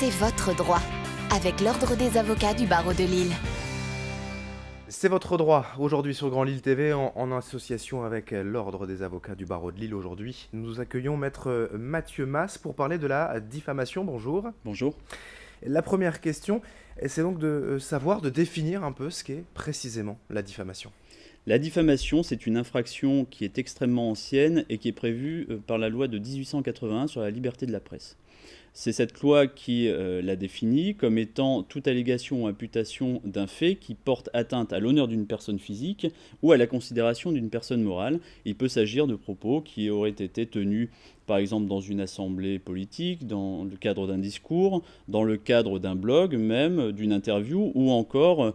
C'est votre droit, avec l'Ordre des avocats du barreau de Lille. C'est votre droit, aujourd'hui sur Grand Lille TV, en association avec l'Ordre des avocats du barreau de Lille. Aujourd'hui, nous accueillons Maître Mathieu Mas pour parler de la diffamation. Bonjour. Bonjour. La première question, c'est donc de savoir, de définir un peu ce qu'est précisément la diffamation. La diffamation, c'est une infraction qui est extrêmement ancienne et qui est prévue par la loi de 1881 sur la liberté de la presse. C'est cette loi qui la définit comme étant toute allégation ou imputation d'un fait qui porte atteinte à l'honneur d'une personne physique ou à la considération d'une personne morale. Il peut s'agir de propos qui auraient été tenus par exemple dans une assemblée politique, dans le cadre d'un discours, dans le cadre d'un blog même, d'une interview ou encore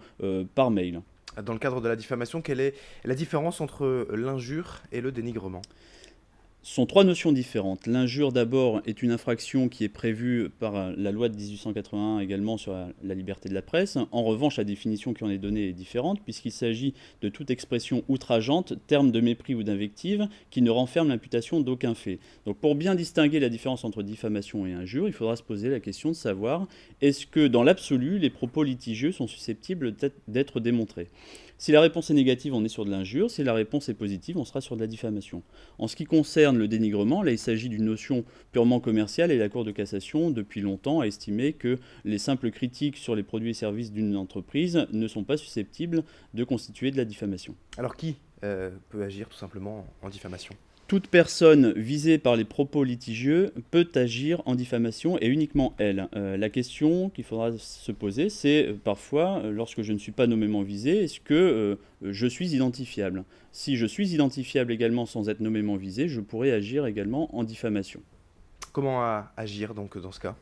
par mail. Dans le cadre de la diffamation, quelle est la différence entre l'injure et le dénigrement ? Ce sont trois notions différentes. L'injure, d'abord, est une infraction qui est prévue par la loi de 1881 également sur la liberté de la presse. En revanche, la définition qui en est donnée est différente puisqu'il s'agit de toute expression outrageante, terme de mépris ou d'invective, qui ne renferme l'imputation d'aucun fait. Donc pour bien distinguer la différence entre diffamation et injure, il faudra se poser la question de savoir est-ce que dans l'absolu, les propos litigieux sont susceptibles d'être démontrés. Si la réponse est négative, on est sur de l'injure. Si la réponse est positive, on sera sur de la diffamation. En ce qui concerne le dénigrement, là, il s'agit d'une notion purement commerciale et la Cour de cassation, depuis longtemps, a estimé que les simples critiques sur les produits et services d'une entreprise ne sont pas susceptibles de constituer de la diffamation. Alors qui peut agir tout simplement en diffamation ? Toute personne visée par les propos litigieux peut agir en diffamation et uniquement elle. La question qu'il faudra se poser, c'est parfois, lorsque je ne suis pas nommément visé, est-ce que je suis identifiable ? Si je suis identifiable également sans être nommément visé, je pourrais agir également en diffamation. Comment agir donc dans ce cas ?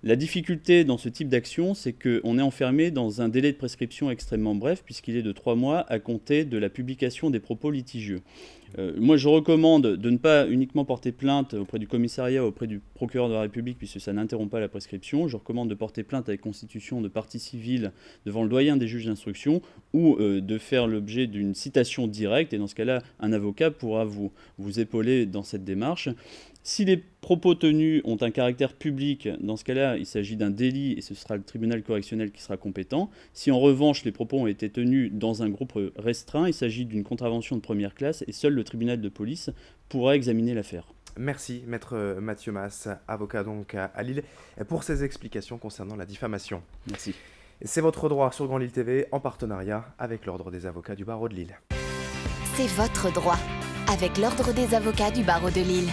La difficulté dans ce type d'action, c'est qu'on est enfermé dans un délai de prescription extrêmement bref, puisqu'il est de 3 mois à compter de la publication des propos litigieux. Moi, je recommande de ne pas uniquement porter plainte auprès du commissariat ou auprès du procureur de la République, puisque ça n'interrompt pas la prescription. Je recommande de porter plainte avec constitution de partie civile devant le doyen des juges d'instruction ou de faire l'objet d'une citation directe. Et dans ce cas-là, un avocat pourra vous épauler dans cette démarche. Si les propos tenus ont un caractère public, dans ce cas-là, il s'agit d'un délit et ce sera le tribunal correctionnel qui sera compétent. Si en revanche les propos ont été tenus dans un groupe restreint, il s'agit d'une contravention de première classe et seul le tribunal de police pourra examiner l'affaire. Merci Maître Mathieu Mas, avocat donc à Lille, pour ces explications concernant la diffamation. Merci. C'est votre droit sur Grand Lille TV en partenariat avec l'Ordre des avocats du barreau de Lille. C'est votre droit, avec l'Ordre des avocats du barreau de Lille.